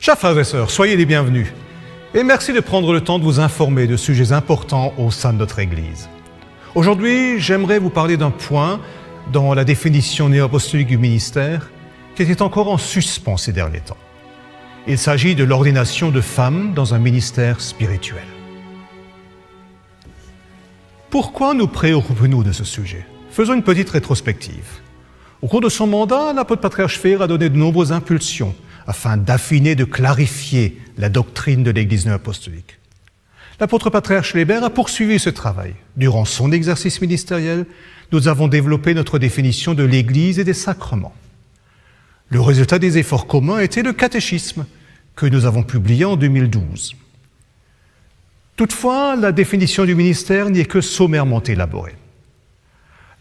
Chers frères et sœurs, soyez les bienvenus et merci de prendre le temps de vous informer de sujets importants au sein de notre Église. Aujourd'hui, j'aimerais vous parler d'un point dans la définition néo-apostolique du ministère qui était encore en suspens ces derniers temps. Il s'agit de l'ordination de femmes dans un ministère spirituel. Pourquoi nous préoccupons-nous de ce sujet ? Faisons une petite rétrospective. Au cours de son mandat, l'apôtre patriarche Fér a donné de nombreuses impulsions afin d'affiner, de clarifier la doctrine de l'Église néo-apostolique. L'apôtre patriarche Léber a poursuivi ce travail. Durant son exercice ministériel, nous avons développé notre définition de l'Église et des sacrements. Le résultat des efforts communs était le catéchisme que nous avons publié en 2012. Toutefois, la définition du ministère n'y est que sommairement élaborée.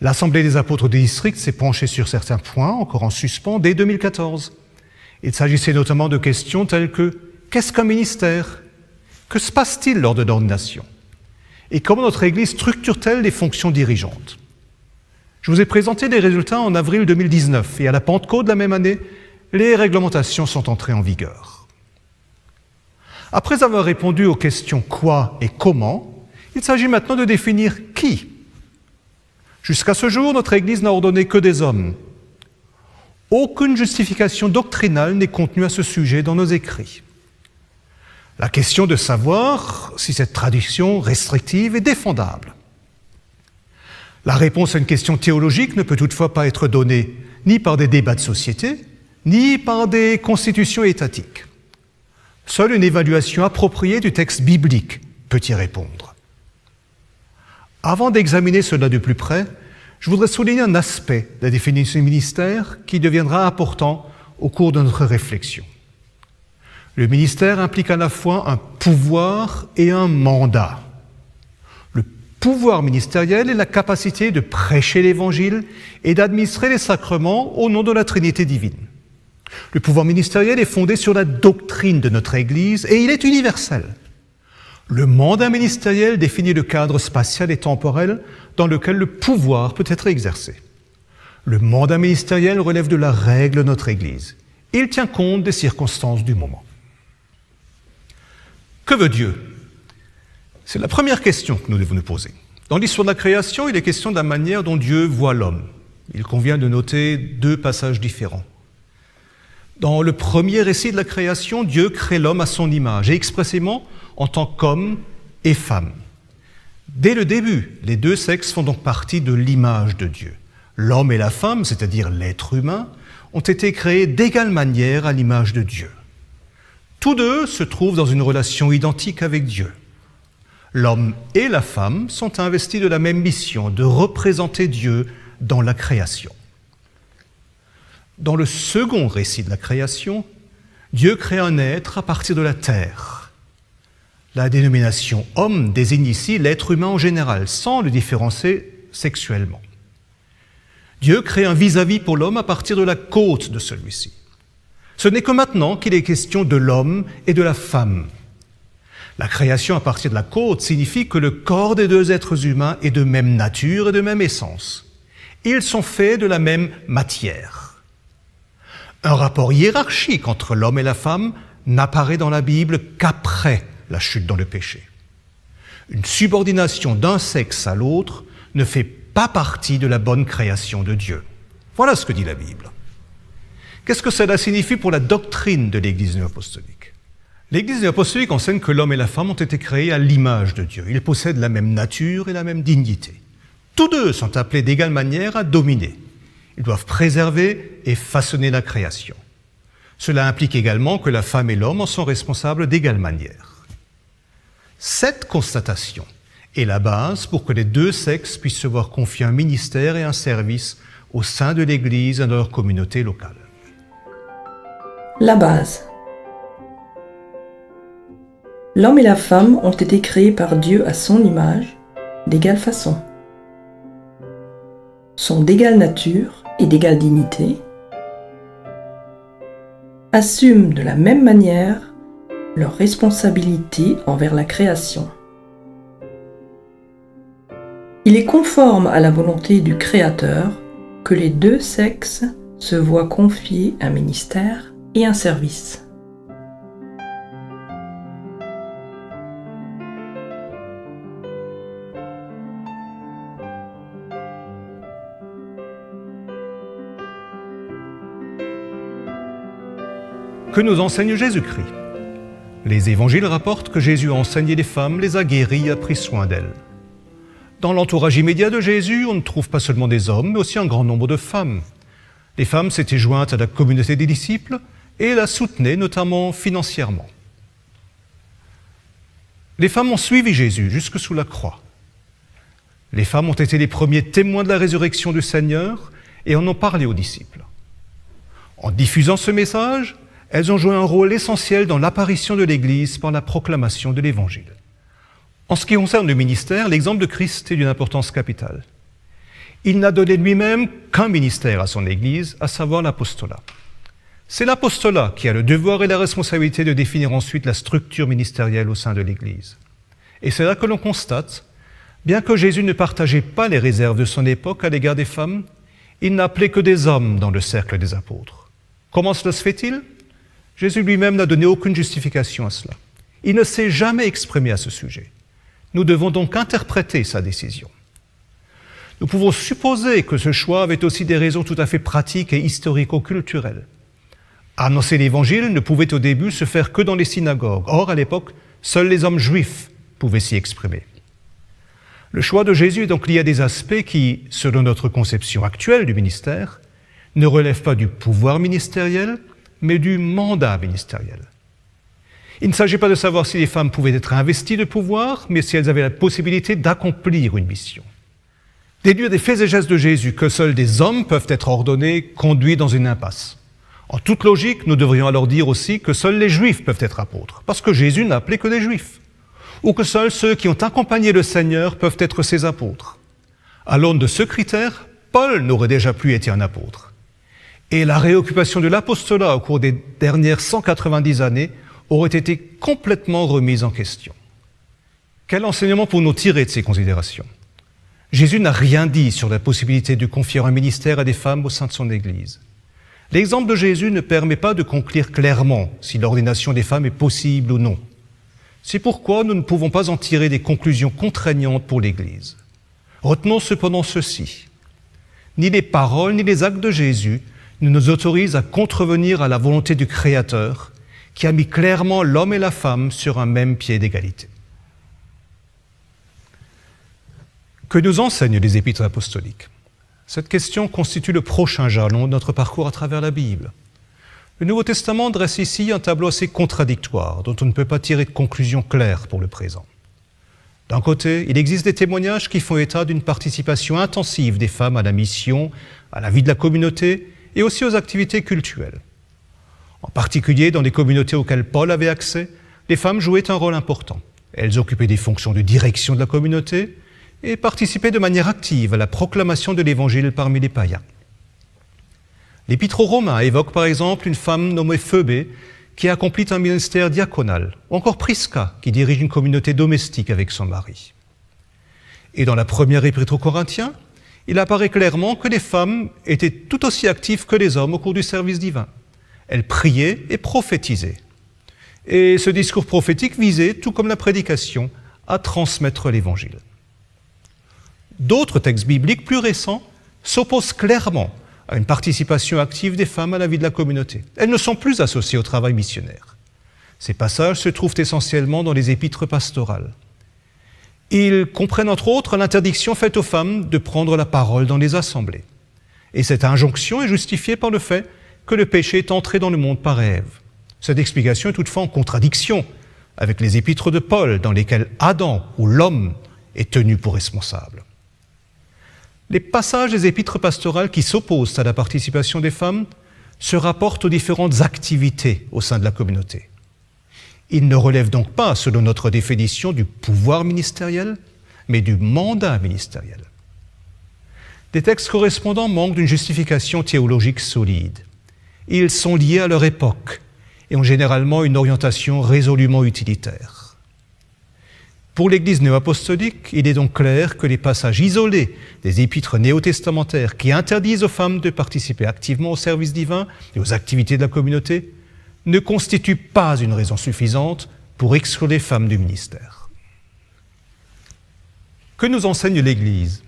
L'Assemblée des apôtres du district s'est penchée sur certains points, encore en suspens, dès 2014. Il s'agissait notamment de questions telles que « qu'est-ce qu'un ministère ? Que se passe-t-il lors de l'ordination ? Et comment notre Église structure-t-elle les fonctions dirigeantes ?» Je vous ai présenté les résultats en avril 2019 et à la Pentecôte de la même année, les réglementations sont entrées en vigueur. Après avoir répondu aux questions « quoi » et « comment », il s'agit maintenant de définir « qui ». Jusqu'à ce jour, notre Église n'a ordonné que des hommes. Aucune justification doctrinale n'est contenue à ce sujet dans nos écrits. La question de savoir si cette tradition restrictive est défendable. La réponse à une question théologique ne peut toutefois pas être donnée ni par des débats de société, ni par des constitutions étatiques. Seule une évaluation appropriée du texte biblique peut y répondre. Avant d'examiner cela de plus près, je voudrais souligner un aspect de la définition du ministère qui deviendra important au cours de notre réflexion. Le ministère implique à la fois un pouvoir et un mandat. Le pouvoir ministériel est la capacité de prêcher l'Évangile et d'administrer les sacrements au nom de la Trinité divine. Le pouvoir ministériel est fondé sur la doctrine de notre Église et il est universel. Le mandat ministériel définit le cadre spatial et temporel dans lequel le pouvoir peut être exercé. Le mandat ministériel relève de la règle de notre Église. Il tient compte des circonstances du moment. Que veut Dieu ? C'est la première question que nous devons nous poser. Dans l'histoire de la création, il est question de la manière dont Dieu voit l'homme. Il convient de noter deux passages différents. Dans le premier récit de la création, Dieu crée l'homme à son image, et expressément en tant qu'homme et femme. Dès le début, les deux sexes font donc partie de l'image de Dieu. L'homme et la femme, c'est-à-dire l'être humain, ont été créés d'égale manière à l'image de Dieu. Tous deux se trouvent dans une relation identique avec Dieu. L'homme et la femme sont investis de la même mission, de représenter Dieu dans la création. Dans le second récit de la création, Dieu crée un être à partir de la terre. La dénomination « homme » désigne ici l'être humain en général, sans le différencier sexuellement. Dieu crée un vis-à-vis pour l'homme à partir de la côte de celui-ci. Ce n'est que maintenant qu'il est question de l'homme et de la femme. La création à partir de la côte signifie que le corps des deux êtres humains est de même nature et de même essence. Ils sont faits de la même matière. Un rapport hiérarchique entre l'homme et la femme n'apparaît dans la Bible qu'après la chute dans le péché. Une subordination d'un sexe à l'autre ne fait pas partie de la bonne création de Dieu. Voilà ce que dit la Bible. Qu'est-ce que cela signifie pour la doctrine de l'Église néo-apostolique ? L'Église néo-apostolique enseigne que l'homme et la femme ont été créés à l'image de Dieu. Ils possèdent la même nature et la même dignité. Tous deux sont appelés d'égale manière à dominer. Ils doivent préserver et façonner la création. Cela implique également que la femme et l'homme en sont responsables d'égale manière. Cette constatation est la base pour que les deux sexes puissent se voir confier un ministère et un service au sein de l'Église et dans leur communauté locale. La base. L'homme et la femme ont été créés par Dieu à son image, d'égale façon. Sont d'égale nature et d'égale dignité, assument de la même manière leur responsabilité envers la création. Il est conforme à la volonté du Créateur que les deux sexes se voient confier un ministère et un service. Que nous enseigne Jésus-Christ? Les évangiles rapportent que Jésus a enseigné les femmes, les a guéries et a pris soin d'elles. Dans l'entourage immédiat de Jésus, on ne trouve pas seulement des hommes, mais aussi un grand nombre de femmes. Les femmes s'étaient jointes à la communauté des disciples et la soutenaient notamment financièrement. Les femmes ont suivi Jésus jusque sous la croix. Les femmes ont été les premiers témoins de la résurrection du Seigneur et en ont parlé aux disciples. En diffusant ce message, elles ont joué un rôle essentiel dans l'apparition de l'Église par la proclamation de l'Évangile. En ce qui concerne le ministère, l'exemple de Christ est d'une importance capitale. Il n'a donné lui-même qu'un ministère à son Église, à savoir l'apostolat. C'est l'apostolat qui a le devoir et la responsabilité de définir ensuite la structure ministérielle au sein de l'Église. Et c'est là que l'on constate, bien que Jésus ne partageait pas les réserves de son époque à l'égard des femmes, il n'appelait que des hommes dans le cercle des apôtres. Comment cela se fait-il? Jésus lui-même n'a donné aucune justification à cela. Il ne s'est jamais exprimé à ce sujet. Nous devons donc interpréter sa décision. Nous pouvons supposer que ce choix avait aussi des raisons tout à fait pratiques et historico-culturelles. Annoncer l'Évangile ne pouvait au début se faire que dans les synagogues. Or, à l'époque, seuls les hommes juifs pouvaient s'y exprimer. Le choix de Jésus est donc lié à des aspects qui, selon notre conception actuelle du ministère, ne relèvent pas du pouvoir ministériel, mais du mandat ministériel. Il ne s'agit pas de savoir si les femmes pouvaient être investies de pouvoir, mais si elles avaient la possibilité d'accomplir une mission. Déduire des faits et gestes de Jésus que seuls des hommes peuvent être ordonnés conduit dans une impasse. En toute logique, nous devrions alors dire aussi que seuls les Juifs peuvent être apôtres, parce que Jésus n'a appelé que des Juifs, ou que seuls ceux qui ont accompagné le Seigneur peuvent être ses apôtres. À l'aune de ce critère, Paul n'aurait déjà plus été un apôtre. Et la réoccupation de l'apostolat au cours des dernières 190 années aurait été complètement remise en question. Quel enseignement pouvons-nous tirer de ces considérations? Jésus n'a rien dit sur la possibilité de confier un ministère à des femmes au sein de son Église. L'exemple de Jésus ne permet pas de conclure clairement si l'ordination des femmes est possible ou non. C'est pourquoi nous ne pouvons pas en tirer des conclusions contraignantes pour l'Église. Retenons cependant ceci. Ni les paroles ni les actes de Jésus ne nous autorisent à contrevenir à la volonté du Créateur qui a mis clairement l'homme et la femme sur un même pied d'égalité. Que nous enseignent les épîtres apostoliques? Cette question constitue le prochain jalon de notre parcours à travers la Bible. Le Nouveau Testament dresse ici un tableau assez contradictoire, dont on ne peut pas tirer de conclusion claire pour le présent. D'un côté, il existe des témoignages qui font état d'une participation intensive des femmes à la mission, à la vie de la communauté et aussi aux activités cultuelles. En particulier, dans les communautés auxquelles Paul avait accès, les femmes jouaient un rôle important. Elles occupaient des fonctions de direction de la communauté et participaient de manière active à la proclamation de l'Évangile parmi les païens. L'Épître aux Romains évoque par exemple une femme nommée Phoebé qui accomplit un ministère diaconal, ou encore Prisca qui dirige une communauté domestique avec son mari. Et dans la première Épître aux Corinthiens, il apparaît clairement que les femmes étaient tout aussi actives que les hommes au cours du service divin. Elles priaient et prophétisaient. Et ce discours prophétique visait, tout comme la prédication, à transmettre l'Évangile. D'autres textes bibliques plus récents s'opposent clairement à une participation active des femmes à la vie de la communauté. Elles ne sont plus associées au travail missionnaire. Ces passages se trouvent essentiellement dans les épîtres pastorales. Ils comprennent entre autres l'interdiction faite aux femmes de prendre la parole dans les assemblées. Et cette injonction est justifiée par le fait que le péché est entré dans le monde par Ève. Cette explication est toutefois en contradiction avec les épîtres de Paul dans lesquelles Adam ou l'homme est tenu pour responsable. Les passages des épîtres pastorales qui s'opposent à la participation des femmes se rapportent aux différentes activités au sein de la communauté. Ils ne relèvent donc pas, selon notre définition, du pouvoir ministériel, mais du mandat ministériel. Des textes correspondants manquent d'une justification théologique solide. Ils sont liés à leur époque et ont généralement une orientation résolument utilitaire. Pour l'Église néo-apostolique, il est donc clair que les passages isolés des épîtres néo-testamentaires qui interdisent aux femmes de participer activement au service divin et aux activités de la communauté ne constituent pas une raison suffisante pour exclure les femmes du ministère. Que nous enseigne l'Église?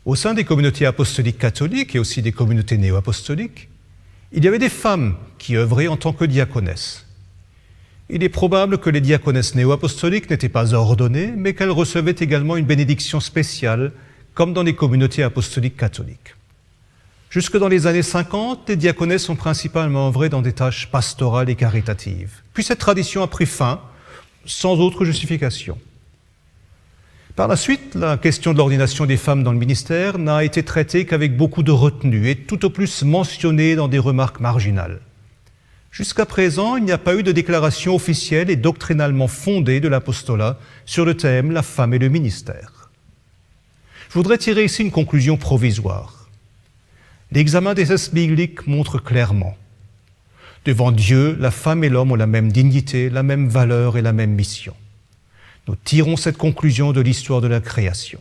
Au sein des communautés apostoliques catholiques et aussi des communautés néo-apostoliques, Il y avait des femmes qui œuvraient en tant que diaconesses. Il est probable que les diaconesses néo-apostoliques n'étaient pas ordonnées, mais qu'elles recevaient également une bénédiction spéciale, comme dans les communautés apostoliques catholiques. Jusque dans les années 50, les diaconesses ont principalement œuvré dans des tâches pastorales et caritatives. Puis cette tradition a pris fin, sans autre justification. Par la suite, la question de l'ordination des femmes dans le ministère n'a été traitée qu'avec beaucoup de retenue et tout au plus mentionnée dans des remarques marginales. Jusqu'à présent, il n'y a pas eu de déclaration officielle et doctrinalement fondée de l'apostolat sur le thème « La femme et le ministère ». Je voudrais tirer ici une conclusion provisoire. L'examen des textes bibliques montre clairement: devant Dieu, la femme et l'homme ont la même dignité, la même valeur et la même mission. Nous tirons cette conclusion de l'histoire de la création.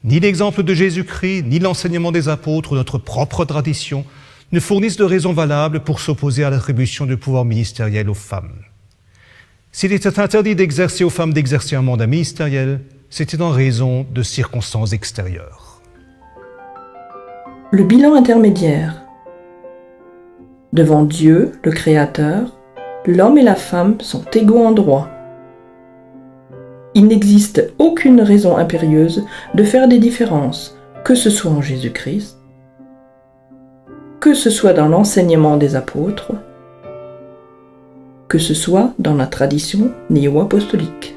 Ni l'exemple de Jésus-Christ, ni l'enseignement des apôtres ou notre propre tradition ne fournissent de raisons valables pour s'opposer à l'attribution de pouvoir ministériel aux femmes. S'il était interdit d'exercer aux femmes d'exercer un mandat ministériel, c'était en raison de circonstances extérieures. Le bilan intermédiaire. Devant Dieu, le Créateur, l'homme et la femme sont égaux en droit. Il n'existe aucune raison impérieuse de faire des différences, que ce soit en Jésus-Christ, que ce soit dans l'enseignement des apôtres, que ce soit dans la tradition néo-apostolique.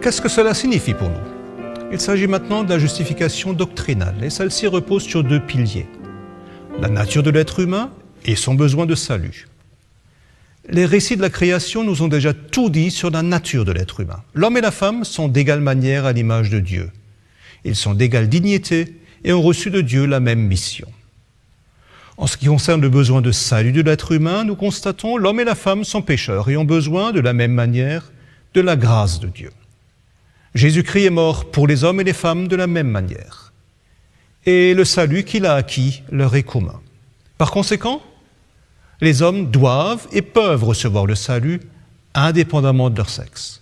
Qu'est-ce que cela signifie pour nous? Il s'agit maintenant de la justification doctrinale, et celle-ci repose sur deux piliers: la nature de l'être humain et son besoin de salut. Les récits de la création nous ont déjà tout dit sur la nature de l'être humain. L'homme et la femme sont d'égale manière à l'image de Dieu. Ils sont d'égale dignité et ont reçu de Dieu la même mission. En ce qui concerne le besoin de salut de l'être humain, nous constatons que l'homme et la femme sont pécheurs et ont besoin, de la même manière, de la grâce de Dieu. Jésus-Christ est mort pour les hommes et les femmes de la même manière. Et le salut qu'il a acquis leur est commun. Par conséquent, les hommes doivent et peuvent recevoir le salut indépendamment de leur sexe.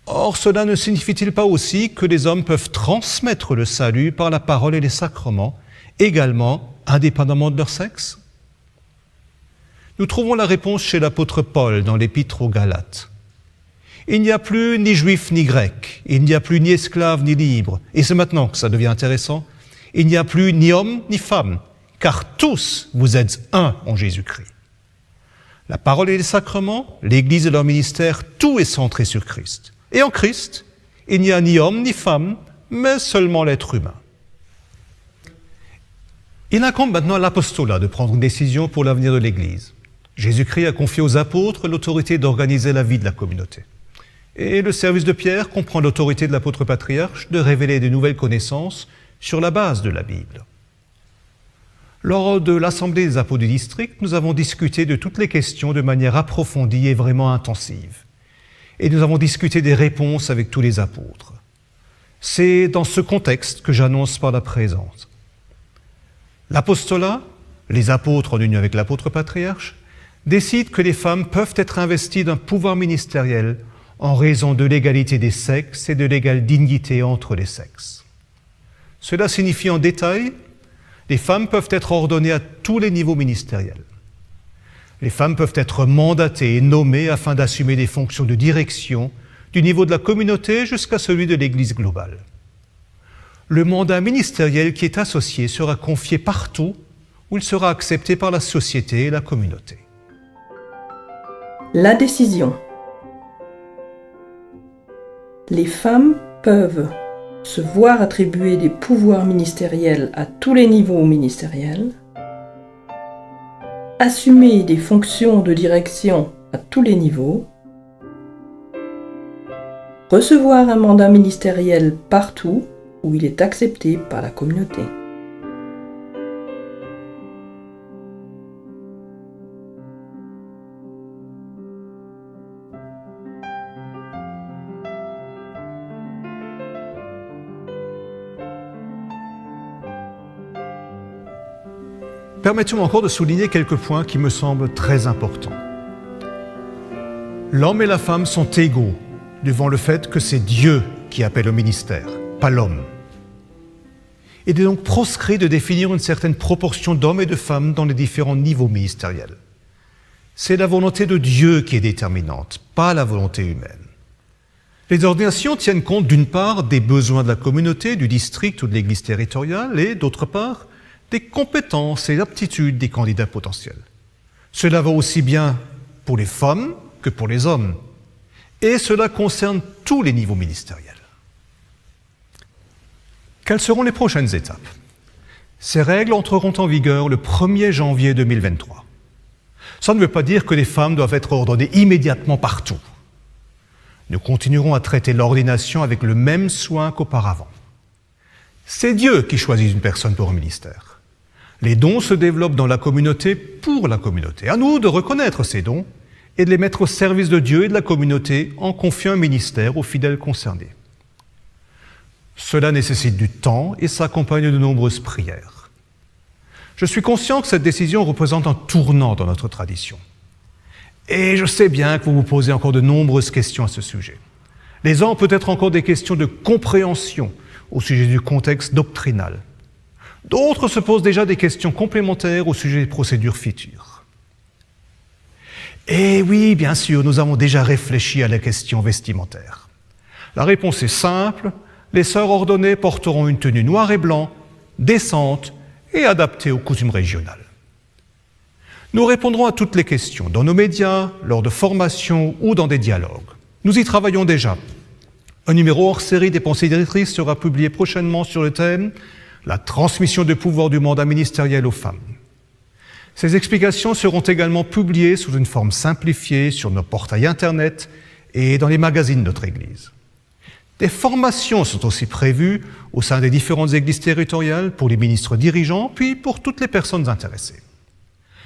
Or, cela ne signifie-t-il pas aussi que les hommes peuvent transmettre le salut par la parole et les sacrements, également indépendamment de leur sexe? Nous trouvons la réponse chez l'apôtre Paul dans l'épître aux Galates. Il n'y a plus ni juif ni grec, il n'y a plus ni esclave ni libre, et c'est maintenant que ça devient intéressant, il n'y a plus ni homme ni femme, car tous vous êtes un en Jésus-Christ. La parole et les sacrements, l'Église et leur ministère, tout est centré sur Christ. Et en Christ, il n'y a ni homme ni femme, mais seulement l'être humain. Il incombe maintenant à l'apostolat de prendre une décision pour l'avenir de l'Église. Jésus-Christ a confié aux apôtres l'autorité d'organiser la vie de la communauté. Et le service de Pierre comprend l'autorité de l'apôtre patriarche de révéler de nouvelles connaissances sur la base de la Bible. Lors de l'Assemblée des apôtres du district, nous avons discuté de toutes les questions de manière approfondie et vraiment intensive. Et nous avons discuté des réponses avec tous les apôtres. C'est dans ce contexte que j'annonce par la présente. L'apostolat, les apôtres en union avec l'apôtre patriarche, décident que les femmes peuvent être investies d'un pouvoir ministériel en raison de l'égalité des sexes et de l'égale dignité entre les sexes. Cela signifie en détail: les femmes peuvent être ordonnées à tous les niveaux ministériels. Les femmes peuvent être mandatées et nommées afin d'assumer des fonctions de direction du niveau de la communauté jusqu'à celui de l'Église globale. Le mandat ministériel qui est associé sera confié partout où il sera accepté par la société et la communauté. La décision. Les femmes peuvent se voir attribuer des pouvoirs ministériels à tous les niveaux ministériels, assumer des fonctions de direction à tous les niveaux, recevoir un mandat ministériel partout où il est accepté par la communauté. Permettez-moi encore de souligner quelques points qui me semblent très importants. L'homme et la femme sont égaux devant le fait que c'est Dieu qui appelle au ministère, pas l'homme. Il est donc proscrit de définir une certaine proportion d'hommes et de femmes dans les différents niveaux ministériels. C'est la volonté de Dieu qui est déterminante, pas la volonté humaine. Les ordinations tiennent compte d'une part des besoins de la communauté, du district ou de l'église territoriale et d'autre part des compétences et aptitudes des candidats potentiels. Cela va aussi bien pour les femmes que pour les hommes. Et cela concerne tous les niveaux ministériels. Quelles seront les prochaines étapes? Ces règles entreront en vigueur le 1er janvier 2023. Ça ne veut pas dire que les femmes doivent être ordonnées immédiatement partout. Nous continuerons à traiter l'ordination avec le même soin qu'auparavant. C'est Dieu qui choisit une personne pour un ministère. Les dons se développent dans la communauté pour la communauté. À nous de reconnaître ces dons et de les mettre au service de Dieu et de la communauté en confiant un ministère aux fidèles concernés. Cela nécessite du temps et s'accompagne de nombreuses prières. Je suis conscient que cette décision représente un tournant dans notre tradition. Et je sais bien que vous vous posez encore de nombreuses questions à ce sujet. Les uns ont peut-être encore des questions de compréhension au sujet du contexte doctrinal. D'autres se posent déjà des questions complémentaires au sujet des procédures futures. Et oui, bien sûr, nous avons déjà réfléchi à la question vestimentaire. La réponse est simple, les sœurs ordonnées porteront une tenue noire et blanc, décente et adaptée aux coutumes régionales. Nous répondrons à toutes les questions, dans nos médias, lors de formations ou dans des dialogues. Nous y travaillons déjà. Un numéro hors série des pensées directrices sera publié prochainement sur le thème « La transmission de pouvoir du mandat ministériel aux femmes ». Ces explications seront également publiées sous une forme simplifiée sur nos portails Internet et dans les magazines de notre Église. Des formations sont aussi prévues au sein des différentes églises territoriales pour les ministres dirigeants, puis pour toutes les personnes intéressées.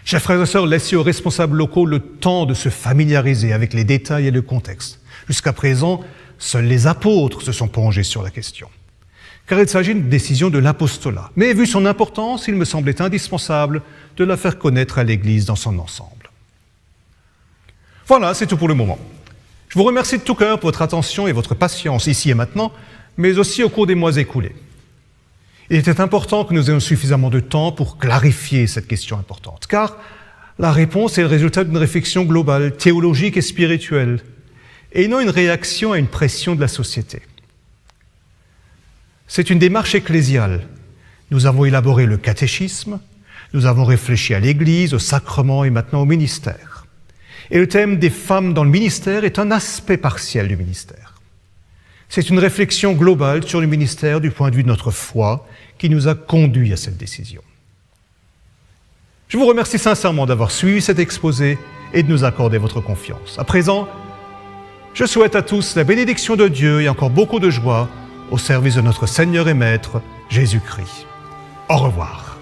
Chers frères et sœurs, laissez aux responsables locaux le temps de se familiariser avec les détails et le contexte. Jusqu'à présent, seuls les apôtres se sont penchés sur la question. Car il s'agit d'une décision de l'apostolat. Mais vu son importance, il me semblait indispensable de la faire connaître à l'Église dans son ensemble. Voilà, c'est tout pour le moment. Je vous remercie de tout cœur pour votre attention et votre patience ici et maintenant, mais aussi au cours des mois écoulés. Il était important que nous ayons suffisamment de temps pour clarifier cette question importante, car la réponse est le résultat d'une réflexion globale, théologique et spirituelle, et non une réaction à une pression de la société. C'est une démarche ecclésiale. Nous avons élaboré le catéchisme, nous avons réfléchi à l'Église, au sacrement et maintenant au ministère. Et le thème des femmes dans le ministère est un aspect partiel du ministère. C'est une réflexion globale sur le ministère du point de vue de notre foi qui nous a conduits à cette décision. Je vous remercie sincèrement d'avoir suivi cet exposé et de nous accorder votre confiance. À présent, je souhaite à tous la bénédiction de Dieu et encore beaucoup de joie au service de notre Seigneur et Maître, Jésus-Christ. Au revoir.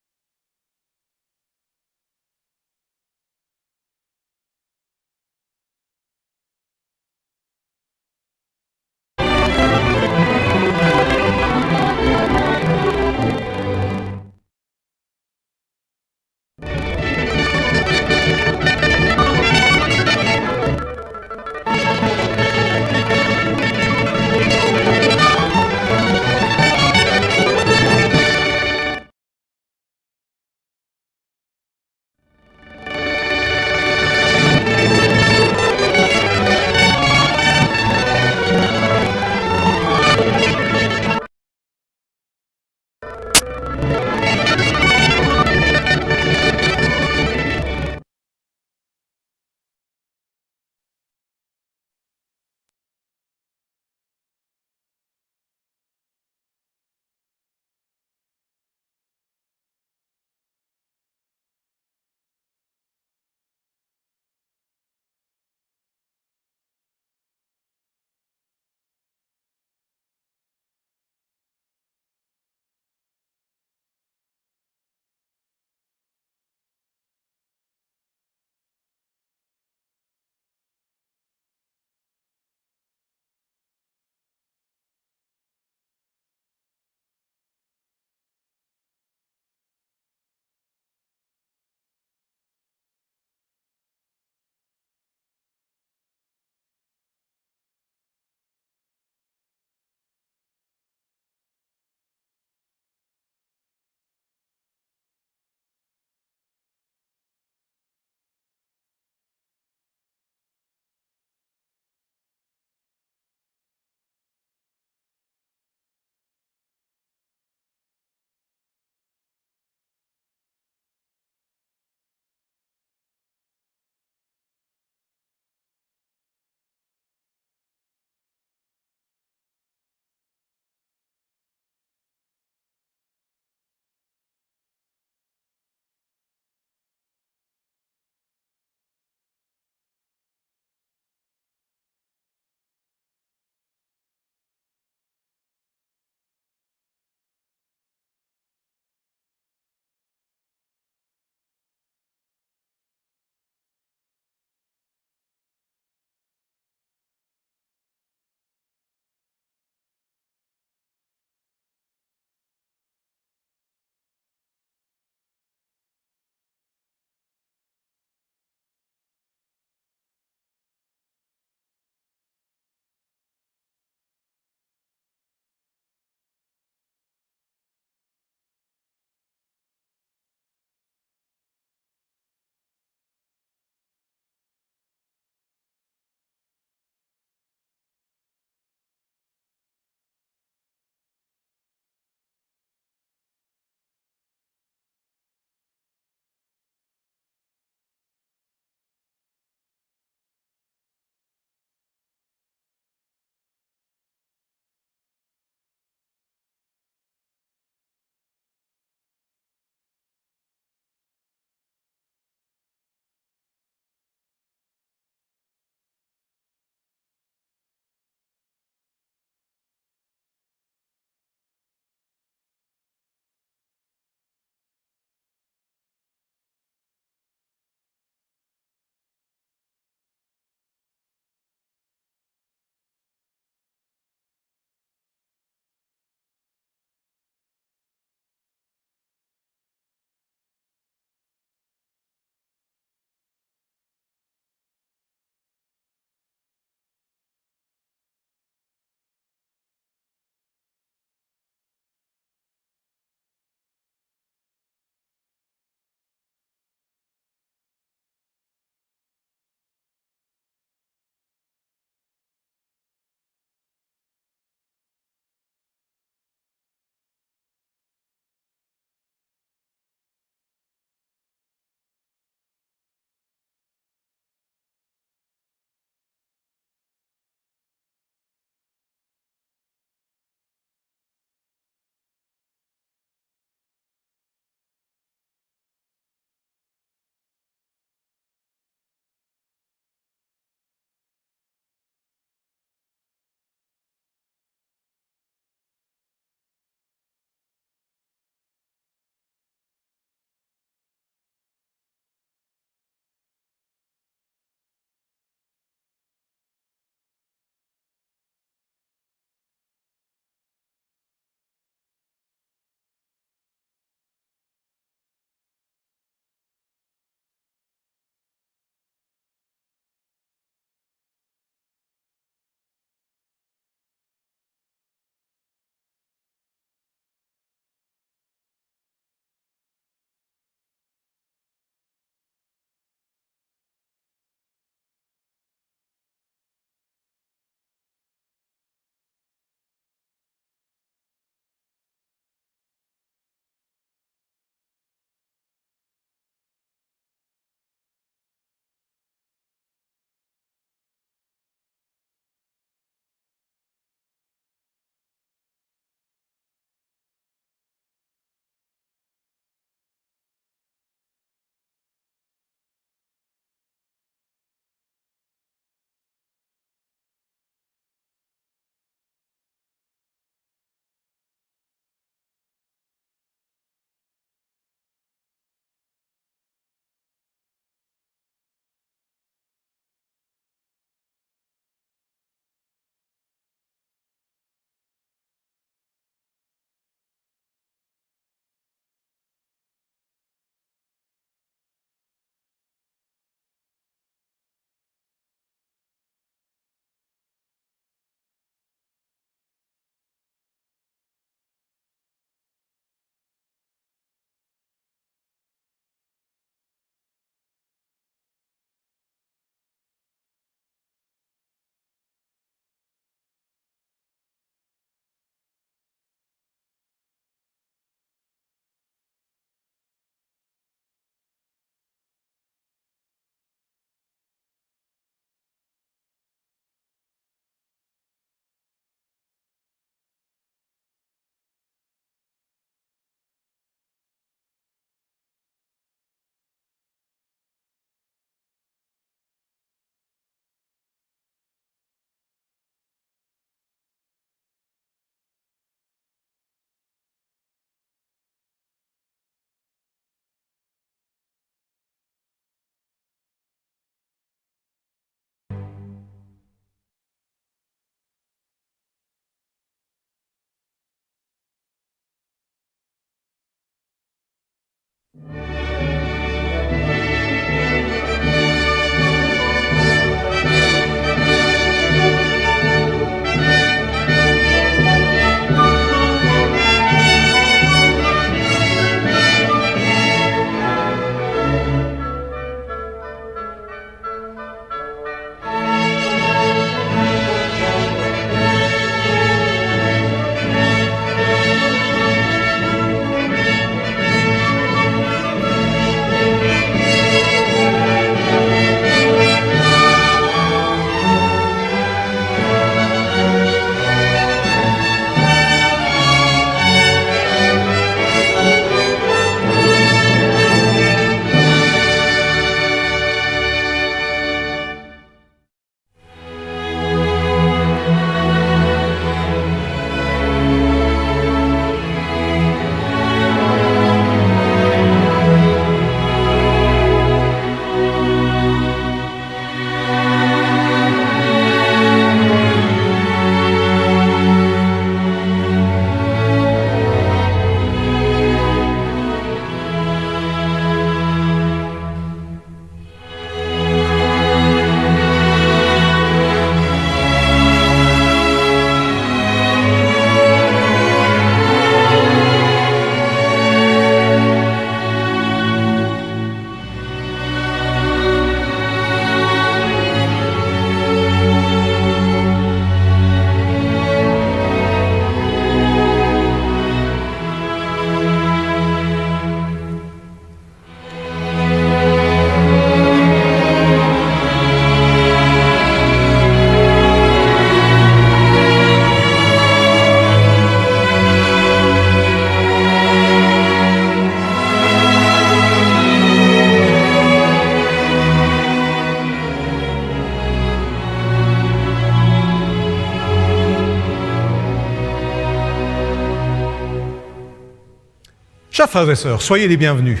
Chers frères et sœurs, soyez les bienvenus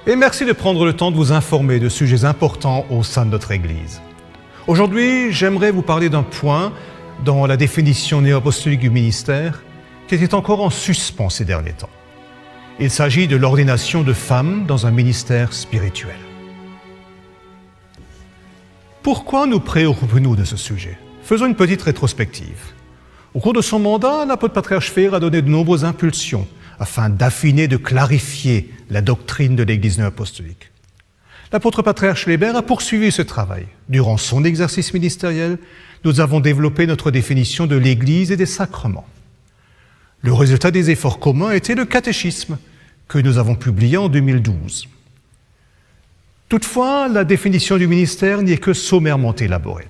et merci de prendre le temps de vous informer de sujets importants au sein de notre Église. Aujourd'hui, j'aimerais vous parler d'un point dans la définition néo-apostolique du ministère qui était encore en suspens ces derniers temps. Il s'agit de l'ordination de femmes dans un ministère spirituel. Pourquoi nous préoccupons-nous de ce sujet? Faisons une petite rétrospective. Au cours de son mandat, l'apôtre patriarche Schwerer a donné de nombreuses impulsions afin d'affiner, de clarifier la doctrine de l'Église néo-apostolique. L'apôtre patriarche Schleber a poursuivi ce travail. Durant son exercice ministériel, nous avons développé notre définition de l'Église et des sacrements. Le résultat des efforts communs était le catéchisme que nous avons publié en 2012. Toutefois, la définition du ministère n'y est que sommairement élaborée.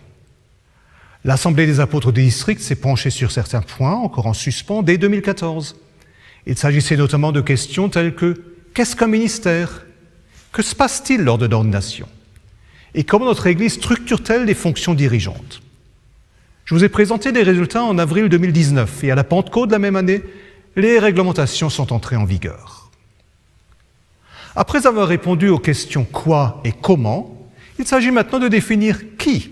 L'Assemblée des apôtres des districts s'est penchée sur certains points, encore en suspens, dès 2014. Il s'agissait notamment de questions telles que « qu'est-ce qu'un ministère ? Que se passe-t-il lors de l'ordination ? Et comment notre Église structure-t-elle les fonctions dirigeantes ?» Je vous ai présenté les résultats en avril 2019 et à la Pentecôte de la même année, les réglementations sont entrées en vigueur. Après avoir répondu aux questions « quoi » et « comment », il s'agit maintenant de définir « qui ».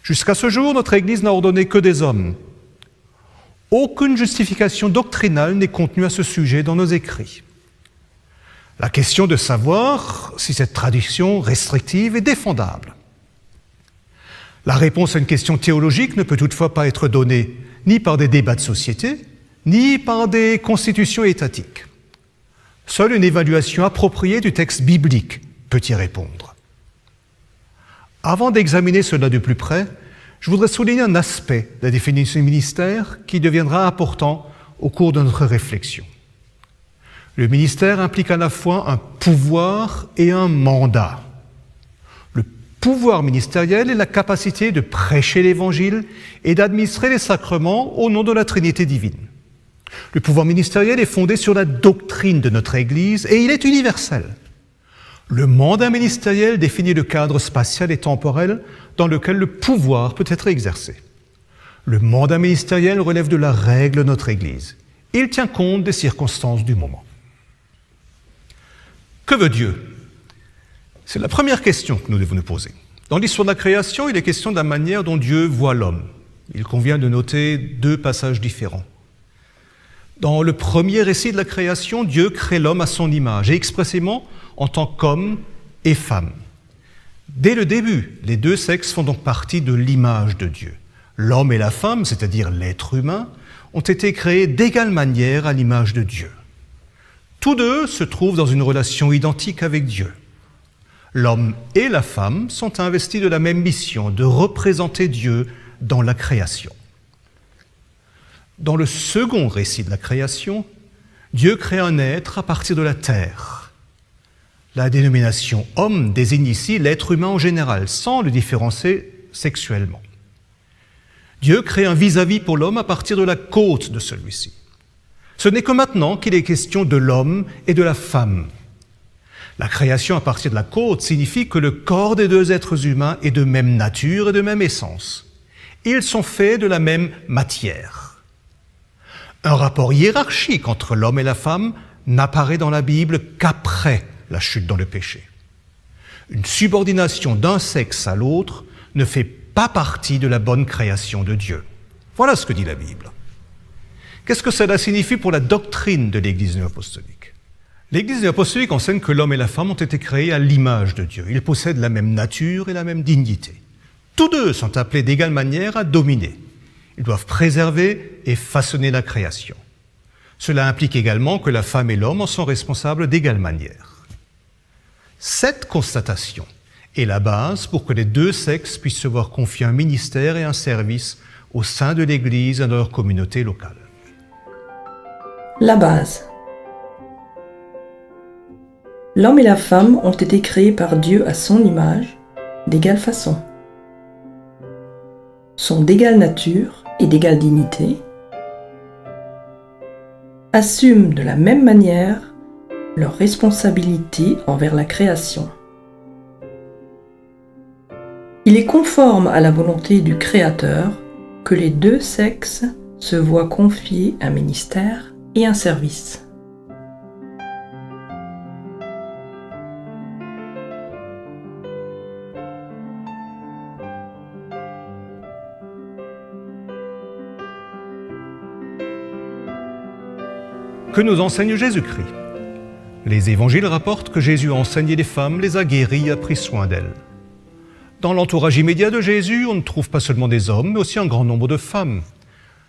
Jusqu'à ce jour, notre Église n'a ordonné que des hommes. Aucune justification doctrinale n'est contenue à ce sujet dans nos écrits. La question de savoir si cette tradition restrictive est défendable. La réponse à une question théologique ne peut toutefois pas être donnée ni par des débats de société, ni par des constitutions étatiques. Seule une évaluation appropriée du texte biblique peut y répondre. Avant d'examiner cela de plus près, je voudrais souligner un aspect de la définition du ministère qui deviendra important au cours de notre réflexion. Le ministère implique à la fois un pouvoir et un mandat. Le pouvoir ministériel est la capacité de prêcher l'Évangile et d'administrer les sacrements au nom de la Trinité divine. Le pouvoir ministériel est fondé sur la doctrine de notre Église et il est universel. Le mandat ministériel définit le cadre spatial et temporel dans lequel le pouvoir peut être exercé. Le mandat ministériel relève de la règle de notre Église. Il tient compte des circonstances du moment. Que veut Dieu? C'est la première question que nous devons nous poser. Dans l'histoire de la création, il est question de la manière dont Dieu voit l'homme. Il convient de noter deux passages différents. Dans le premier récit de la création, Dieu crée l'homme à son image, et expressément en tant qu'homme et femme. Dès le début, les deux sexes font donc partie de l'image de Dieu. L'homme et la femme, c'est-à-dire l'être humain, ont été créés d'égale manière à l'image de Dieu. Tous deux se trouvent dans une relation identique avec Dieu. L'homme et la femme sont investis de la même mission, de représenter Dieu dans la création. Dans le second récit de la création, Dieu crée un être à partir de la terre. La dénomination « homme » désigne ici l'être humain en général, sans le différencier sexuellement. Dieu crée un vis-à-vis pour l'homme à partir de la côte de celui-ci. Ce n'est que maintenant qu'il est question de l'homme et de la femme. La création à partir de la côte signifie que le corps des deux êtres humains est de même nature et de même essence. Ils sont faits de la même matière. Un rapport hiérarchique entre l'homme et la femme n'apparaît dans la Bible qu'après la chute dans le péché. Une subordination d'un sexe à l'autre ne fait pas partie de la bonne création de Dieu. Voilà ce que dit la Bible. Qu'est-ce que cela signifie pour la doctrine de l'Église néo-apostolique? L'Église néo-apostolique enseigne que l'homme et la femme ont été créés à l'image de Dieu. Ils possèdent la même nature et la même dignité. Tous deux sont appelés d'égale manière à dominer. Ils doivent préserver et façonner la création. Cela implique également que la femme et l'homme en sont responsables d'égale manière. Cette constatation est la base pour que les deux sexes puissent se voir confier un ministère et un service au sein de l'Église et de leur communauté locale. La base. L'homme et la femme ont été créés par Dieu à son image, d'égale façon. Sont d'égale nature et d'égale dignité, assument de la même manière leur responsabilité envers la création. Il est conforme à la volonté du Créateur que les deux sexes se voient confier un ministère et un service. Que nous enseigne Jésus-Christ? Les évangiles rapportent que Jésus a enseigné les femmes, les a guéries et a pris soin d'elles. Dans l'entourage immédiat de Jésus, on ne trouve pas seulement des hommes, mais aussi un grand nombre de femmes.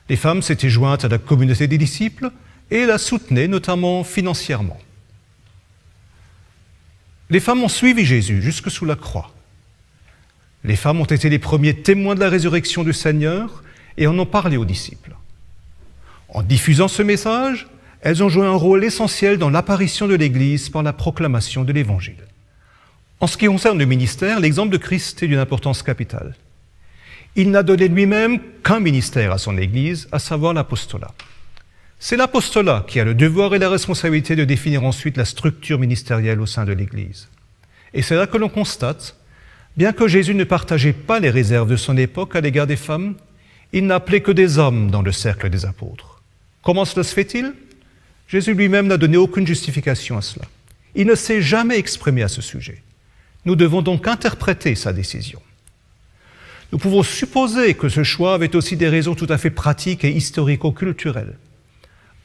Les femmes s'étaient jointes à la communauté des disciples et la soutenaient notamment financièrement. Les femmes ont suivi Jésus jusque sous la croix. Les femmes ont été les premiers témoins de la résurrection du Seigneur et en ont parlé aux disciples. En diffusant ce message, elles ont joué un rôle essentiel dans l'apparition de l'Église par la proclamation de l'Évangile. En ce qui concerne le ministère, l'exemple de Christ est d'une importance capitale. Il n'a donné lui-même qu'un ministère à son Église, à savoir l'apostolat. C'est l'apostolat qui a le devoir et la responsabilité de définir ensuite la structure ministérielle au sein de l'Église. Et c'est là que l'on constate, bien que Jésus ne partageait pas les réserves de son époque à l'égard des femmes, il n'appelait que des hommes dans le cercle des apôtres. Comment cela se fait-il? Jésus lui-même n'a donné aucune justification à cela. Il ne s'est jamais exprimé à ce sujet. Nous devons donc interpréter sa décision. Nous pouvons supposer que ce choix avait aussi des raisons tout à fait pratiques et historico-culturelles.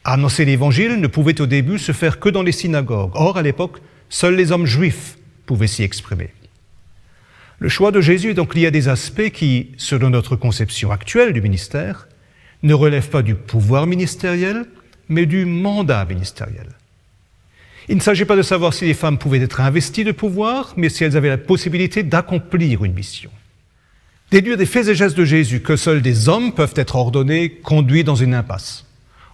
Annoncer l'Évangile ne pouvait au début se faire que dans les synagogues. Or, à l'époque, seuls les hommes juifs pouvaient s'y exprimer. Le choix de Jésus est donc lié à des aspects qui, selon notre conception actuelle du ministère, ne relèvent pas du pouvoir ministériel, mais du mandat ministériel. Il ne s'agit pas de savoir si les femmes pouvaient être investies de pouvoir, mais si elles avaient la possibilité d'accomplir une mission. Déduire des faits et gestes de Jésus que seuls des hommes peuvent être ordonnés conduit dans une impasse.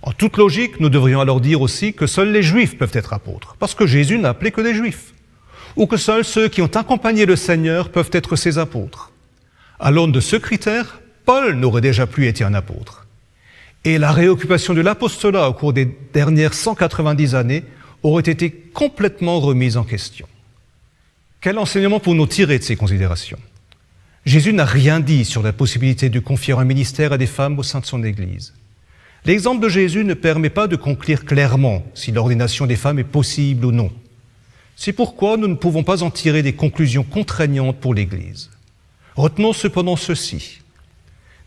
En toute logique, nous devrions alors dire aussi que seuls les Juifs peuvent être apôtres, parce que Jésus n'a appelé que des Juifs, ou que seuls ceux qui ont accompagné le Seigneur peuvent être ses apôtres. À l'aune de ce critère, Paul n'aurait déjà plus été un apôtre. Et la réoccupation de l'apostolat au cours des dernières 190 années aurait été complètement remise en question. Quel enseignement pouvons-nous tirer de ces considérations? Jésus n'a rien dit sur la possibilité de confier un ministère à des femmes au sein de son Église. L'exemple de Jésus ne permet pas de conclure clairement si l'ordination des femmes est possible ou non. C'est pourquoi nous ne pouvons pas en tirer des conclusions contraignantes pour l'Église. Retenons cependant ceci.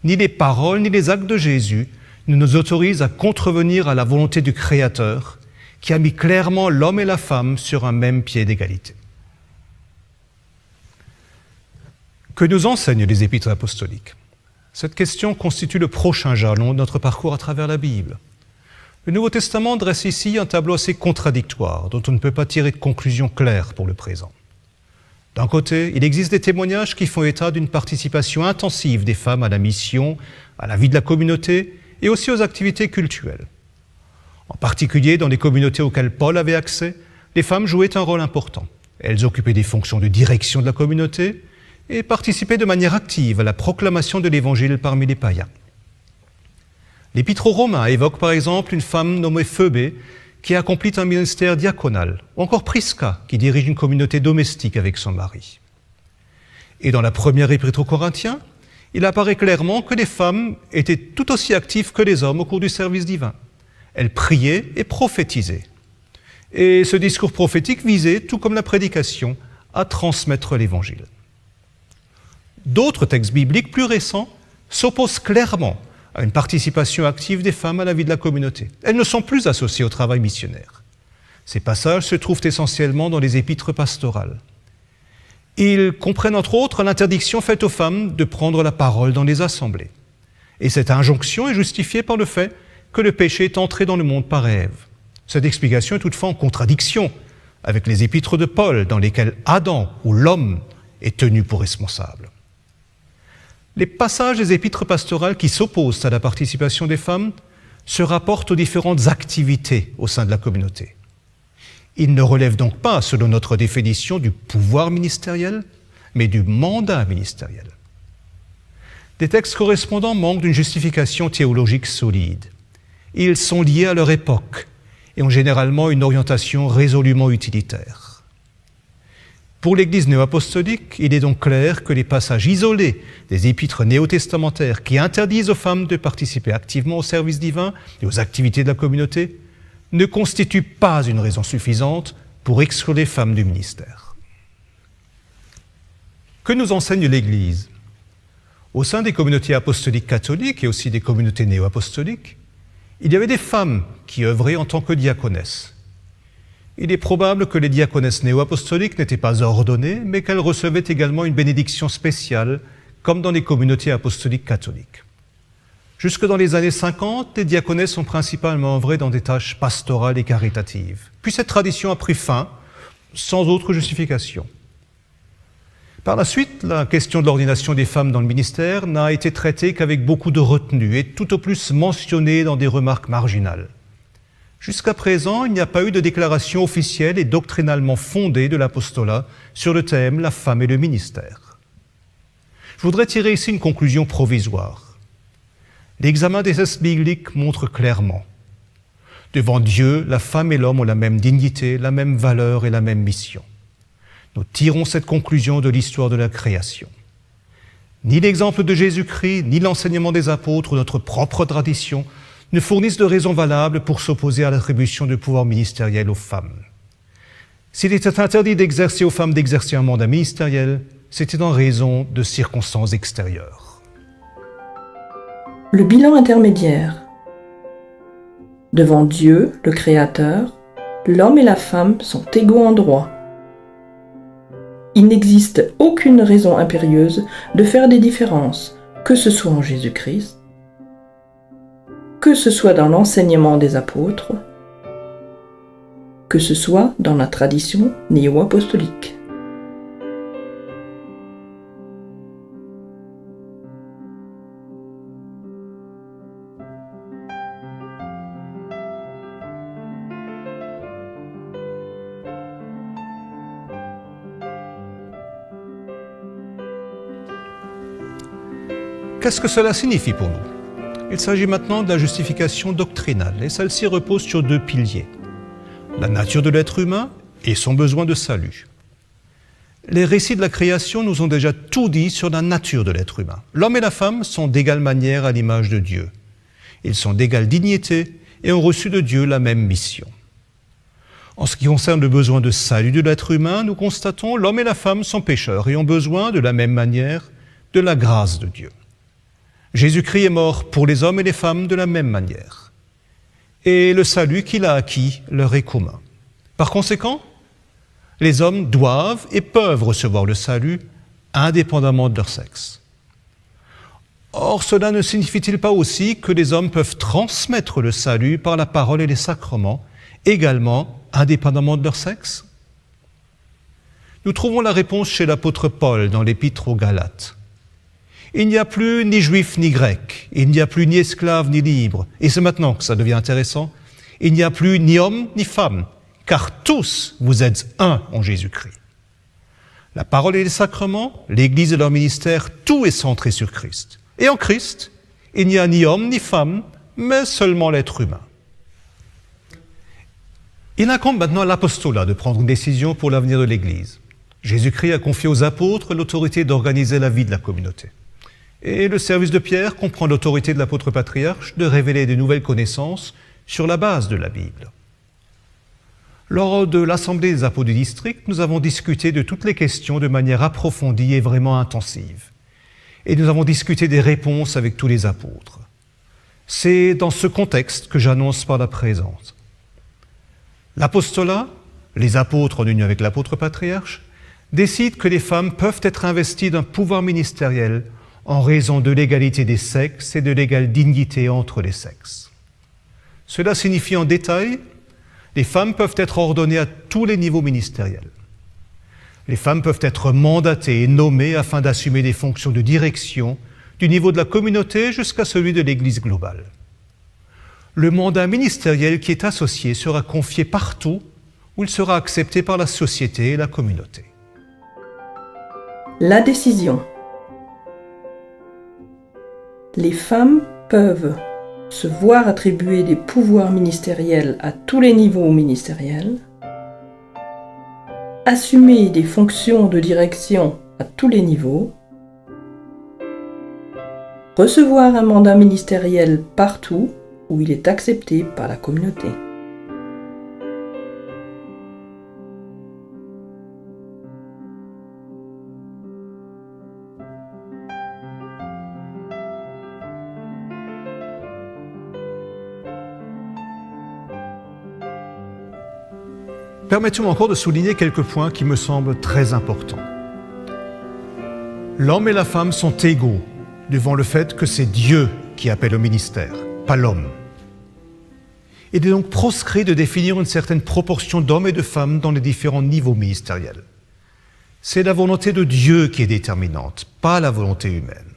Ni les paroles ni les actes de Jésus ne nous autorisent à contrevenir à la volonté du Créateur qui a mis clairement l'homme et la femme sur un même pied d'égalité. Que nous enseignent les épîtres apostoliques? Cette question constitue le prochain jalon de notre parcours à travers la Bible. Le Nouveau Testament dresse ici un tableau assez contradictoire, dont on ne peut pas tirer de conclusion claire pour le présent. D'un côté, il existe des témoignages qui font état d'une participation intensive des femmes à la mission, à la vie de la communauté et aussi aux activités cultuelles. En particulier, dans les communautés auxquelles Paul avait accès, les femmes jouaient un rôle important. Elles occupaient des fonctions de direction de la communauté et participaient de manière active à la proclamation de l'Évangile parmi les païens. L'Épître aux Romains évoque par exemple une femme nommée Phoebé qui accomplit un ministère diaconal, ou encore Prisca qui dirige une communauté domestique avec son mari. Et dans la première Épître aux Corinthiens, il apparaît clairement que les femmes étaient tout aussi actives que les hommes au cours du service divin. Elles priaient et prophétisaient. Et ce discours prophétique visait, tout comme la prédication, à transmettre l'Évangile. D'autres textes bibliques plus récents s'opposent clairement à une participation active des femmes à la vie de la communauté. Elles ne sont plus associées au travail missionnaire. Ces passages se trouvent essentiellement dans les épîtres pastorales. Ils comprennent entre autres l'interdiction faite aux femmes de prendre la parole dans les assemblées. Et cette injonction est justifiée par le fait que le péché est entré dans le monde par Ève. Cette explication est toutefois en contradiction avec les épîtres de Paul dans lesquelles Adam ou l'homme est tenu pour responsable. Les passages des épîtres pastorales qui s'opposent à la participation des femmes se rapportent aux différentes activités au sein de la communauté. Ils ne relèvent donc pas, selon notre définition, du pouvoir ministériel, mais du mandat ministériel. Des textes correspondants manquent d'une justification théologique solide. Ils sont liés à leur époque et ont généralement une orientation résolument utilitaire. Pour l'Église néo-apostolique, il est donc clair que les passages isolés des épîtres néo-testamentaires qui interdisent aux femmes de participer activement au service divin et aux activités de la communauté ne constituent pas une raison suffisante pour exclure les femmes du ministère. Que nous enseigne l'Église? Au sein des communautés apostoliques catholiques et aussi des communautés néo-apostoliques, Il y avait des femmes qui œuvraient en tant que diaconesses. Il est probable que les diaconesses néo-apostoliques n'étaient pas ordonnées, mais qu'elles recevaient également une bénédiction spéciale, comme dans les communautés apostoliques catholiques. Jusque dans les années 50, les diaconesses ont principalement œuvré dans des tâches pastorales et caritatives. Puis cette tradition a pris fin, sans autre justification. Par la suite, la question de l'ordination des femmes dans le ministère n'a été traitée qu'avec beaucoup de retenue et tout au plus mentionnée dans des remarques marginales. Jusqu'à présent, il n'y a pas eu de déclaration officielle et doctrinalement fondée de l'apostolat sur le thème « La femme et le ministère ». Je voudrais tirer ici une conclusion provisoire. L'examen des textes bibliques montre clairement: devant Dieu, la femme et l'homme ont la même dignité, la même valeur et la même mission. Nous tirons cette conclusion de l'histoire de la création. Ni l'exemple de Jésus-Christ, ni l'enseignement des apôtres ou notre propre tradition ne fournissent de raisons valables pour s'opposer à l'attribution de pouvoir ministériel aux femmes. S'il était interdit d'exercer aux femmes d'exercer un mandat ministériel, c'était en raison de circonstances extérieures. Le bilan intermédiaire. Devant Dieu, le Créateur, l'homme et la femme sont égaux en droit. Il n'existe aucune raison impérieuse de faire des différences, que ce soit en Jésus-Christ, que ce soit dans l'enseignement des apôtres, que ce soit dans la tradition néo-apostolique. Qu'est-ce que cela signifie pour nous? Il s'agit maintenant de la justification doctrinale, et celle-ci repose sur deux piliers: la nature de l'être humain et son besoin de salut. Les récits de la création nous ont déjà tout dit sur la nature de l'être humain. L'homme et la femme sont d'égale manière à l'image de Dieu. Ils sont d'égale dignité et ont reçu de Dieu la même mission. En ce qui concerne le besoin de salut de l'être humain, nous constatons l'homme et la femme sont pécheurs et ont besoin, de la même manière, de la grâce de Dieu. Jésus-Christ est mort pour les hommes et les femmes de la même manière. Et le salut qu'il a acquis leur est commun. Par conséquent, les hommes doivent et peuvent recevoir le salut indépendamment de leur sexe. Or, cela ne signifie-t-il pas aussi que les hommes peuvent transmettre le salut par la parole et les sacrements, également indépendamment de leur sexe? Nous trouvons la réponse chez l'apôtre Paul dans l'épître aux Galates. Il n'y a plus ni juif ni grec, il n'y a plus ni esclave ni libre, et c'est maintenant que ça devient intéressant, il n'y a plus ni homme ni femme, car tous vous êtes un en Jésus-Christ. La parole et les sacrements, l'Église et leur ministère, tout est centré sur Christ. Et en Christ, il n'y a ni homme ni femme, mais seulement l'être humain. Il incombe maintenant à l'apostolat de prendre une décision pour l'avenir de l'Église. Jésus-Christ a confié aux apôtres l'autorité d'organiser la vie de la communauté. Et le service de Pierre comprend l'autorité de l'apôtre patriarche de révéler de nouvelles connaissances sur la base de la Bible. Lors de l'Assemblée des apôtres du district, nous avons discuté de toutes les questions de manière approfondie et vraiment intensive. Et nous avons discuté des réponses avec tous les apôtres. C'est dans ce contexte que j'annonce par la présente. L'apostolat, les apôtres en union avec l'apôtre patriarche, décident que les femmes peuvent être investies d'un pouvoir ministériel en raison de l'égalité des sexes et de l'égale dignité entre les sexes. Cela signifie en détail: les femmes peuvent être ordonnées à tous les niveaux ministériels. Les femmes peuvent être mandatées et nommées afin d'assumer des fonctions de direction du niveau de la communauté jusqu'à celui de l'Église globale. Le mandat ministériel qui est associé sera confié partout où il sera accepté par la société et la communauté. La décision. Les femmes peuvent se voir attribuer des pouvoirs ministériels à tous les niveaux ministériels, assumer des fonctions de direction à tous les niveaux, recevoir un mandat ministériel partout où il est accepté par la communauté. permettez-moi encore de souligner quelques points qui me semblent très importants. L'homme et la femme sont égaux devant le fait que c'est Dieu qui appelle au ministère, pas l'homme. Il est donc proscrit de définir une certaine proportion d'hommes et de femmes dans les différents niveaux ministériels. C'est la volonté de Dieu qui est déterminante, pas la volonté humaine.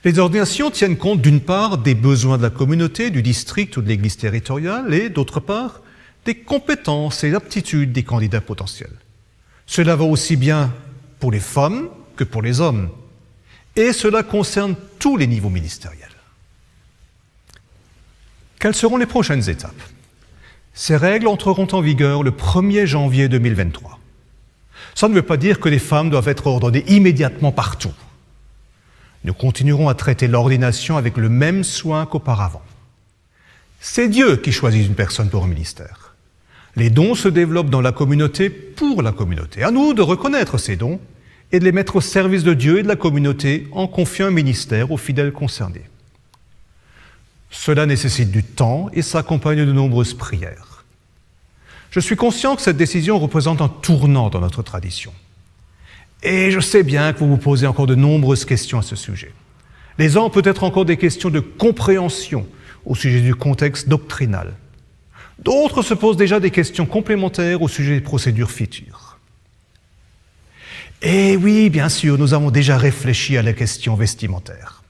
Les ordinations tiennent compte d'une part des besoins de la communauté, du district ou de l'église territoriale et d'autre part des compétences et aptitudes des candidats potentiels. Cela va aussi bien pour les femmes que pour les hommes et cela concerne tous les niveaux ministériels. Quelles seront les prochaines étapes? Ces règles entreront en vigueur le 1er janvier 2023. Ça ne veut pas dire que les femmes doivent être ordonnées immédiatement partout. Nous continuerons à traiter l'ordination avec le même soin qu'auparavant. C'est Dieu qui choisit une personne pour un ministère. Les dons se développent dans la communauté pour la communauté. À nous de reconnaître ces dons et de les mettre au service de Dieu et de la communauté en confiant un ministère aux fidèles concernés. Cela nécessite du temps et s'accompagne de nombreuses prières. Je suis conscient que cette décision représente un tournant dans notre tradition. Et je sais bien que vous vous posez encore de nombreuses questions à ce sujet. Les uns ont peut-être encore des questions de compréhension au sujet du contexte doctrinal. D'autres se posent déjà des questions complémentaires au sujet des procédures futures. Et oui, bien sûr, nous avons déjà réfléchi à la question vestimentaire.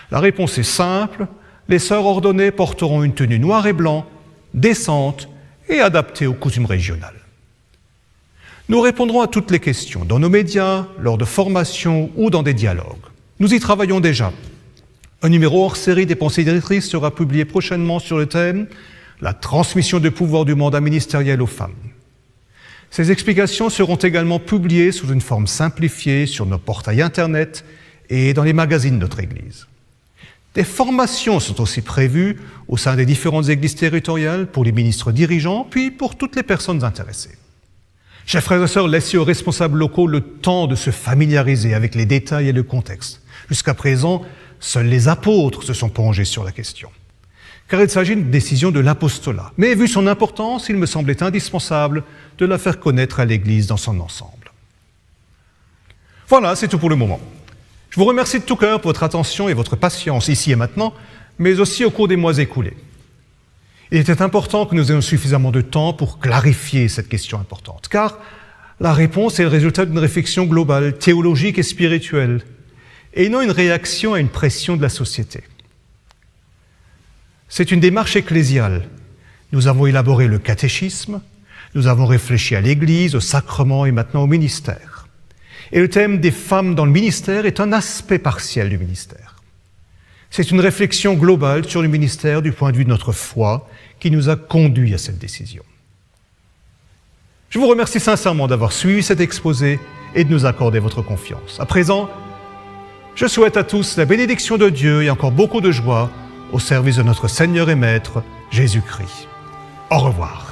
La réponse est simple, les sœurs ordonnées porteront une tenue noire et blanc, décente et adaptée aux coutumes régionales. Nous répondrons à toutes les questions, dans nos médias, lors de formations ou dans des dialogues. Nous y travaillons déjà. Un numéro hors série des pensées directrices sera publié prochainement sur le thème « La transmission de pouvoir du mandat ministériel aux femmes ». Ces explications seront également publiées sous une forme simplifiée sur nos portails Internet et dans les magazines de notre Église. Des formations sont aussi prévues au sein des différentes églises territoriales pour les ministres dirigeants, puis pour toutes les personnes intéressées. Chers frères et sœurs, laissez aux responsables locaux le temps de se familiariser avec les détails et le contexte. Jusqu'à présent, seuls les apôtres se sont penchés sur la question. Car il s'agit d'une décision de l'apostolat. Mais vu son importance, il me semblait indispensable de la faire connaître à l'Église dans son ensemble. Voilà, c'est tout pour le moment. Je vous remercie de tout cœur pour votre attention et votre patience ici et maintenant, mais aussi au cours des mois écoulés. Il était important que nous ayons suffisamment de temps pour clarifier cette question importante, car la réponse est le résultat d'une réflexion globale, théologique et spirituelle, et non une réaction à une pression de la société. C'est une démarche ecclésiale. Nous avons élaboré le catéchisme, nous avons réfléchi à l'Église, au sacrement et maintenant au ministère. Et le thème des femmes dans le ministère est un aspect partiel du ministère. C'est une réflexion globale sur le ministère du point de vue de notre foi qui nous a conduits à cette décision. Je vous remercie sincèrement d'avoir suivi cet exposé et de nous accorder votre confiance. À présent, je souhaite à tous la bénédiction de Dieu et encore beaucoup de joie au service de notre Seigneur et Maître, Jésus-Christ. Au revoir.